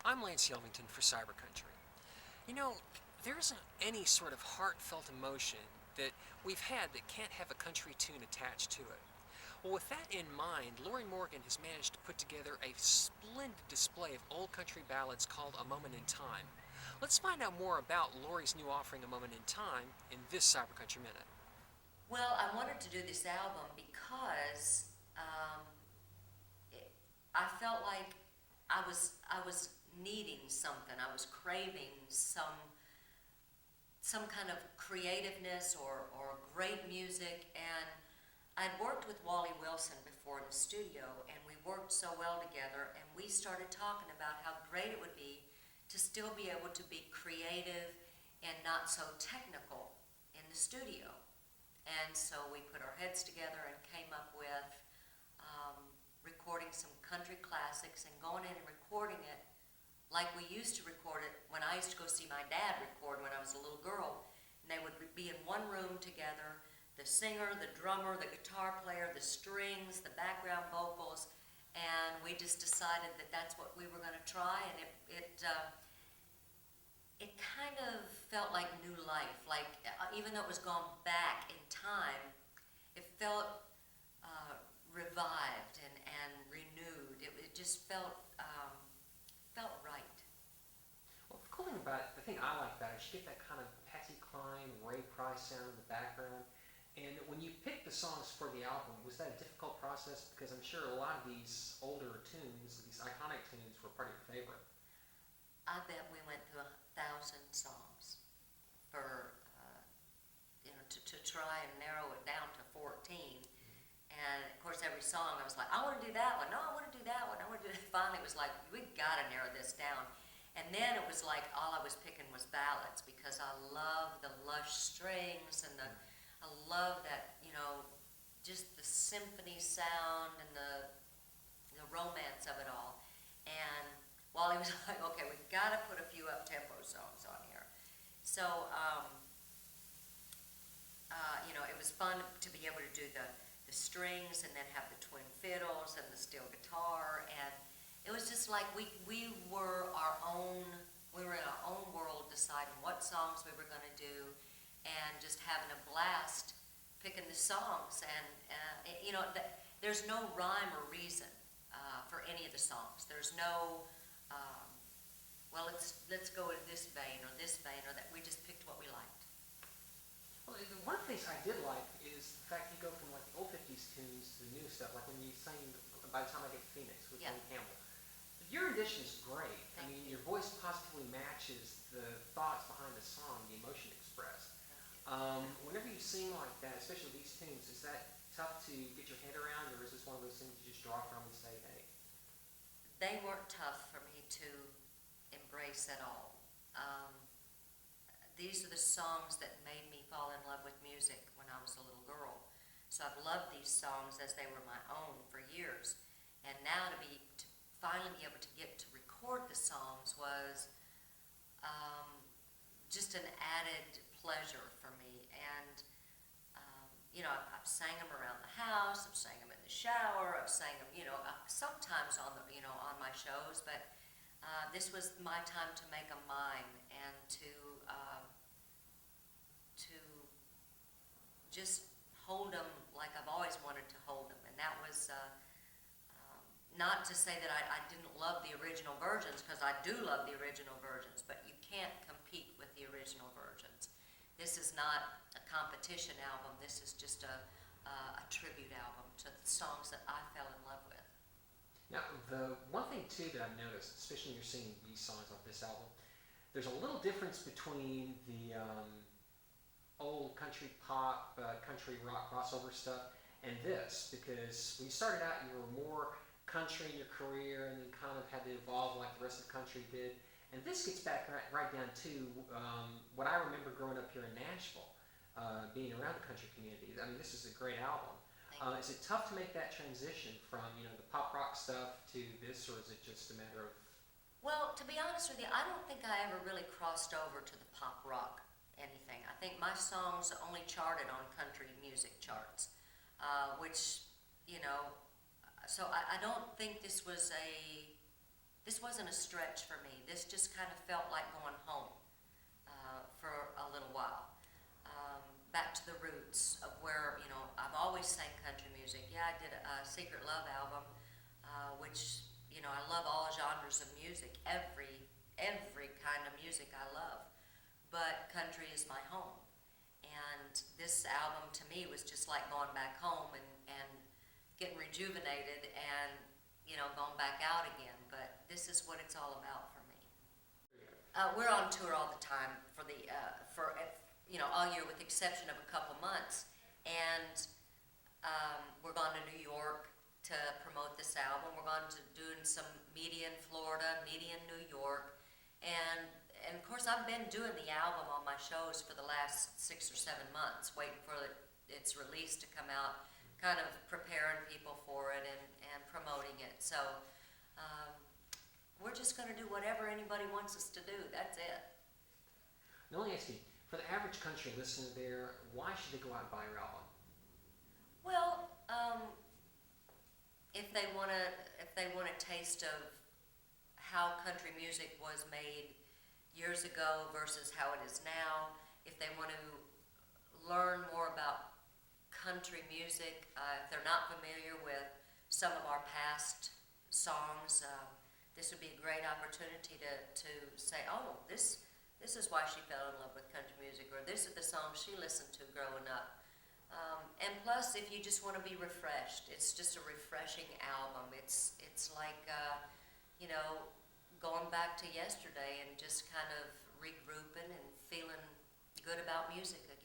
I'm Lance Yelvington for CyberCountry. You know, there isn't any sort of heartfelt emotion that we've had that can't have a country tune attached to it. Well, with that in mind, Lorrie Morgan has managed to put together a splendid display of old country ballads called A Moment in Time. Let's find out more about Lorrie's new offering, A Moment in Time, in this CyberCountry Minute. Well, I wanted to do this album because um, it, I felt like I was needing something. I was craving some kind of creativeness or great music. And I'd worked with Wally Wilson before in the studio, and we worked so well together. And we started talking about how great it would be to still be able to be creative and not so technical in the studio. And so we put our heads together and came up with um, recording some country classics and going in and recording it like we used to record it when I used to go see my dad record when I was a little girl. And they would be in one room together, the singer, the drummer, the guitar player, the strings, the background vocals, and we just decided that that's what we were going to try. And it kind of felt like new life. Like even though it was gone back in time, it felt revived and renewed. It just felt right. Well, the cool thing about it, the thing I like about it, is you get that kind of Patsy Cline, Ray Price sound in the background. And when you picked the songs for the album, was that a difficult process? Because I'm sure a lot of these older tunes, these iconic tunes, were part of your favorite. I bet we went through 1,000 songs for to try and narrow it down to 14. And of course, every song I was like, I want to do that one. No, I want to do that one. I want to do that. Finally, it was like, we got to narrow this down. And then it was like all I was picking was ballads because I love the lush strings and I love that, just the symphony sound and the romance of it all. And Wally was like, okay, we've got to put a few up-tempo songs on here. So, it was fun to be able to do the strings and then have the twin fiddles and the steel guitar. And it was just like we were we were in our own world deciding what songs we were going to do and just having a blast picking the songs. And, there's no rhyme or reason for any of the songs. There's no, well, let's go in this vein or or that. We just picked what we liked. Well, one of the things I did like is the fact you go from like the old 50s tunes to the new stuff, like when you sang By the Time I Get to Phoenix with Yeah. Tony Campbell. Your edition is great. I Thank mean, you. your voice positively matches the thoughts behind the song, the emotion expressed. Whenever you sing like that, especially these tunes, is that tough to get your head around, or is this one of those things you just draw from and say, hey? They weren't tough for me to embrace at all. These are the songs that made me fall in love with music when I was a little girl. So I've loved these songs as they were my own for years. And now to finally be able to get to record the songs was just an added pleasure for me. And I've sang them around the house, I've sang them in the shower, I've sang them, sometimes on on my shows. But this was my time to make them mine and to just hold them like I've always wanted to hold them. And that was not to say that I didn't love the original versions, because I do love the original versions, but you can't compete with the original versions. This is not a competition album. This is just a tribute album to the songs that I fell in love with. Now, the one thing too that I've noticed, especially when you're singing these songs off this album, there's a little difference between the old country pop, country rock crossover stuff and this, because when you started out, you were more country in your career and then kind of had to evolve like the rest of the country did. And this gets back right down to what I remember growing up here in Nashville, being around the country community. I mean, this is a great album. Is it tough to make that transition from the pop rock stuff to this, or is it just a matter of? Well, to be honest with you, I don't think I ever really crossed over to the pop rock anything. I think my songs only charted on country music charts, which, so I don't think this was this wasn't a stretch for me. This just kind of felt like going home for a little while. Back to the roots of where, you know, I've always sang country music. Yeah, I did a Secret Love album, which, you know, I love all genres of music, every kind of music I love. But country is my home. And this album to me was just like going back home and getting rejuvenated and, you know, going back out again. But this is what it's all about for me. We're on tour all the time for you know, all year with the exception of a couple months. And we're going to New York to promote this album. We're going to doing some media in Florida, media in New York. And of course, I've been doing the album on my shows for the last 6 or 7 months, waiting for its release to come out, kind of preparing people for it and promoting it. So we're just going to do whatever anybody wants us to do. That's it. Now let me ask you, for the average country listener there, why should they go out and buy your album? Well, if they want a taste of how country music was made years ago versus how it is now, if they want to learn more about country music, if they're not familiar with some of our past songs, this would be a great opportunity to say, oh, this is why she fell in love with country music, or this is the song she listened to growing up. And plus, if you just want to be refreshed, it's just a refreshing album. It's like, you know, going back to yesterday and just kind of regrouping and feeling good about music again.